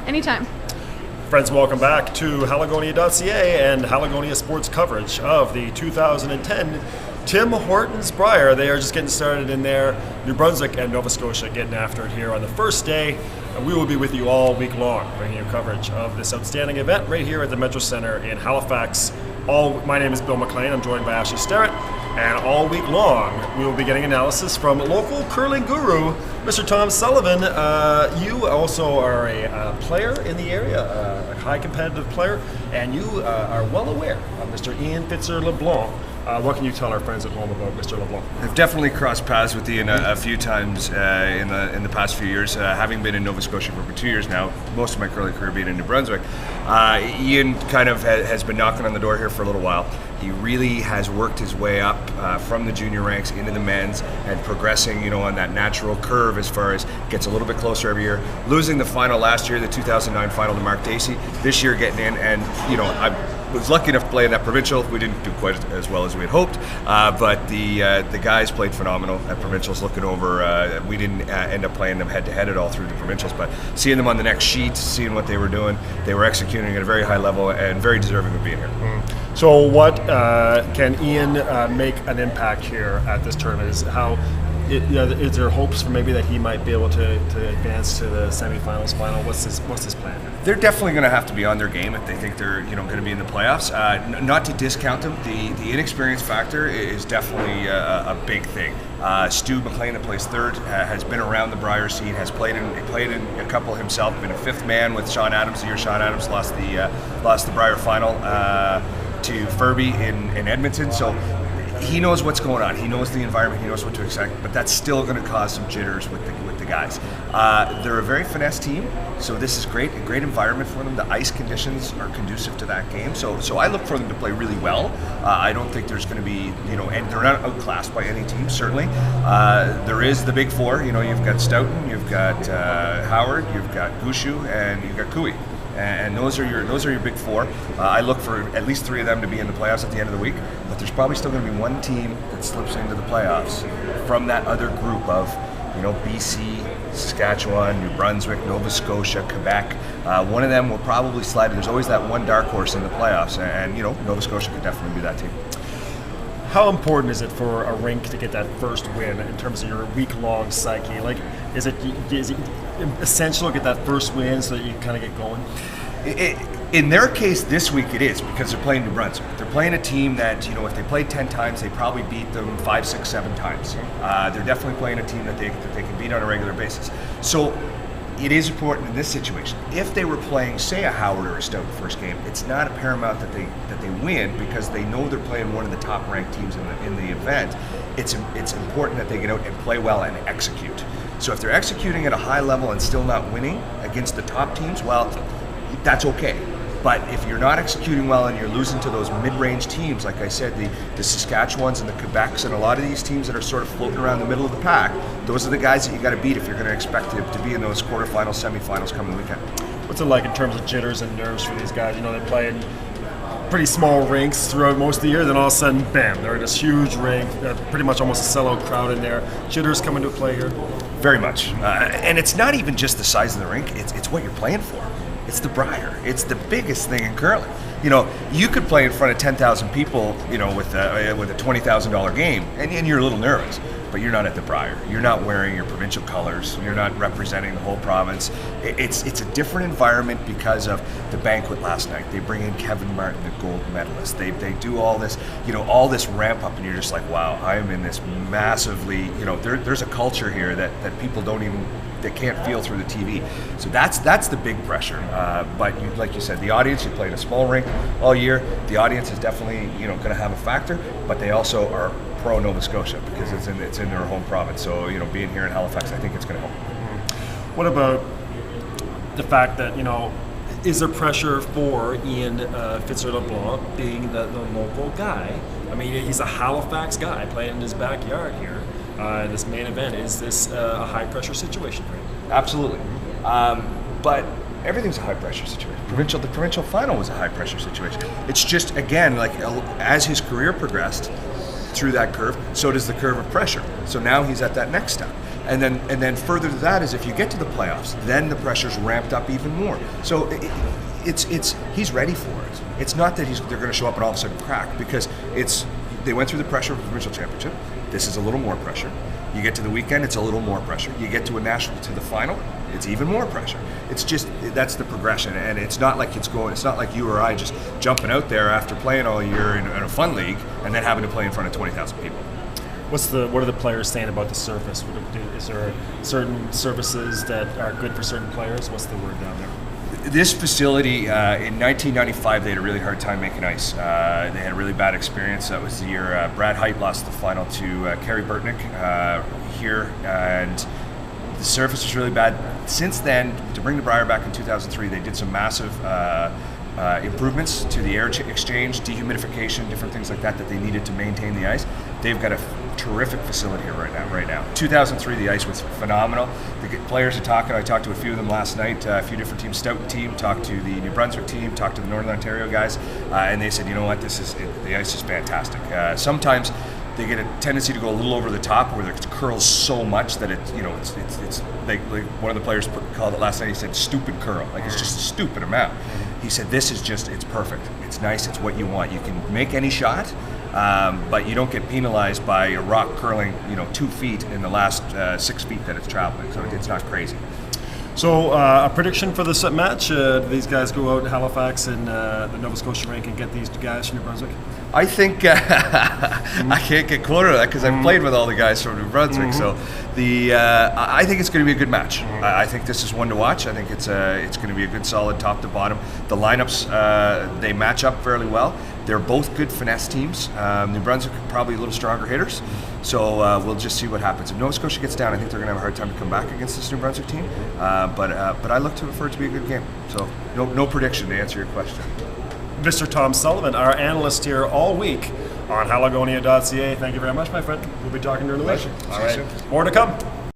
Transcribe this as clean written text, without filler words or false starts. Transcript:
Anytime. Friends, welcome back to Haligonia.ca and Haligonia Sports coverage of the 2010 Tim Hortons Brier. They are just getting started in there. New Brunswick and Nova Scotia getting after it here on the first day. And we will be with you all week long, bringing you coverage of this outstanding event right here at the Metro Center in Halifax. My name is Bill McLean. I'm joined by Ashley Sterrett. And all week long, we will be getting analysis from local curling guru, Mr. Tom Sullivan. You also are a player in the area, a high competitive player, and you are well aware of Mr. Ian Fitzer-LeBlanc. What can you tell our friends at home about Mr. LeBlanc? I've definitely crossed paths with Ian a few times in the past few years. Having been in Nova Scotia for 2 years now, most of my curling career being in New Brunswick, Ian kind of has been knocking on the door here for a little while. He really has worked his way up from the junior ranks into the men's and progressing, on that natural curve as far as gets a little bit closer every year. Losing the final last year, the 2009 final to Mark Dacey. This year getting in, and I was lucky enough to play in that provincial. We didn't do quite as well as we had hoped, but the guys played phenomenal at provincials. Looking over, we didn't end up playing them head-to-head at all through the provincials, but seeing them on the next sheet, seeing what they were doing, they were executing at a very high level and very deserving of being here. So what can Ian make an impact here at this tournament? Is there hopes for maybe that he might be able to advance to the semifinals, final? What's his plan? They're definitely going to have to be on their game if they think they're going to be in the playoffs. Not to discount them, the inexperience factor is definitely a big thing. Stu McLean, that plays third, has been around the Brier scene, has played in a couple himself, been a fifth man with Sean Adams. The year Sean Adams lost the Brier final to Furby in Edmonton. So he knows what's going on. He knows the environment. He knows what to expect. But that's still going to cause some jitters with the guys. They're a very finesse team, so this is great. A great environment for them. The ice conditions are conducive to that game. So I look for them to play really well. I don't think there's going to be, and they're not outclassed by any team, certainly. There is the big four. You've got Stoughton, you've got Howard, you've got Gushu, and you've got Cooey. And those are your big four. I look for at least three of them to be in the playoffs at the end of the week, but there's probably still going to be one team that slips into the playoffs from that other group of, BC, Saskatchewan, New Brunswick, Nova Scotia, Quebec. One of them will probably slide. There's always that one dark horse in the playoffs, and Nova Scotia could definitely be that team. How important is it for a rink to get that first win in terms of your week-long psyche? Like, is it essential to get that first win so that you kind of get going? In their case, this week it is, because they're playing New Brunswick. They're playing a team that, if they played 10 times, they probably beat them 5, 6, 7 times. They're definitely playing a team that they can beat on a regular basis. So it is important in this situation. If they were playing, say, a Howard or a Stout first game, it's not paramount that they win, because they know they're playing one of the top-ranked teams in the event. It's important that they get out and play well and execute. So if they're executing at a high level and still not winning against the top teams, well, that's okay. But if you're not executing well and you're losing to those mid-range teams, like I said, the Saskatchewans and the Quebecs and a lot of these teams that are sort of floating around the middle of the pack, those are the guys that you got to beat if you're going to expect to be in those quarterfinals, semifinals coming weekend. What's it like in terms of jitters and nerves for these guys? They're playing pretty small rinks throughout most of the year, then all of a sudden, bam, they're in this huge rink, pretty much almost a sellout crowd in there. Jitters come into play here? Very much. And it's not even just the size of the rink, it's what you're playing for. It's the Brier. It's the biggest thing in curling. You could play in front of 10,000 people, with a $20,000 game, and you're a little nervous. But you're not at the Brier. You're not wearing your provincial colors. You're not representing the whole province. It's a different environment because of the banquet last night. They bring in Kevin Martin, the gold medalist. They do all this, all this ramp up, and you're just like, wow, I am in this massively, there's a culture here that people that can't feel through the TV. So that's the big pressure. But like you said, the audience, you play in a small rink all year. The audience is definitely, going to have a factor, but they also are pro Nova Scotia because it's in their home province. So being here in Halifax, I think it's going to help. What about the fact that is there pressure for Ian Fitzer-LeBlanc being the local guy? I mean, he's a Halifax guy playing in his backyard here. This main event, is this a high pressure situation for him? Absolutely, but everything's a high pressure situation. The provincial final was a high pressure situation. It's just, again, like as his career progressed through that curve, so does the curve of pressure. So now he's at that next step. And then further to that is if you get to the playoffs, then the pressure's ramped up even more. So he's ready for it. It's not that they're going to show up and all of a sudden crack, because they went through the pressure of the provincial championship. This is a little more pressure. You get to the weekend, it's a little more pressure. You get to the final, it's even more pressure. It's just, that's the progression, and it's not like it's not like you or I just jumping out there after playing all year in a fun league and then having to play in front of 20,000 people. What are the players saying about the surface? Is there certain surfaces that are good for certain players? What's the word down there? This facility, in 1995, they had a really hard time making ice. They had a really bad experience. That was the year Brad Height lost the final to Kerry Burtnick here, and the surface was really bad. Since then, to bring the Briar back in 2003, they did some massive improvements to the air exchange, dehumidification, different things like that they needed to maintain the ice. They've got a terrific facility here right now. 2003, the ice was phenomenal. The players are talking. I talked to a few of them last night, a few different teams. Stoughton team, talked to the New Brunswick team, talked to the Northern Ontario guys, and they said, you know what, the ice is fantastic. Sometimes they get a tendency to go a little over the top, where it curls so much that it's like one of the players called it last night. He said, "Stupid curl." Like, it's just a stupid amount. He said, "This is just, it's perfect. It's nice. It's what you want. You can make any shot, but you don't get penalized by a rock curling, 2 feet in the last 6 feet that it's traveling. So it's not crazy." So a prediction for this match? Do these guys go out in Halifax and the Nova Scotia rink and get these guys from New Brunswick? I think I can't get closer to that because I've played with all the guys from New Brunswick. So I think it's going to be a good match. I think this is one to watch. I think it's going to be a good, solid top to bottom. The lineups, they match up fairly well. They're both good finesse teams. New Brunswick are probably a little stronger hitters. So we'll just see what happens. If Nova Scotia gets down, I think they're going to have a hard time to come back against this New Brunswick team. But I look for it to be a good game. So no prediction to answer your question. Mr. Tom Sullivan, our analyst here all week on Halagonia.ca. Thank you very much, my friend. We'll be talking during the week. All right. More to come.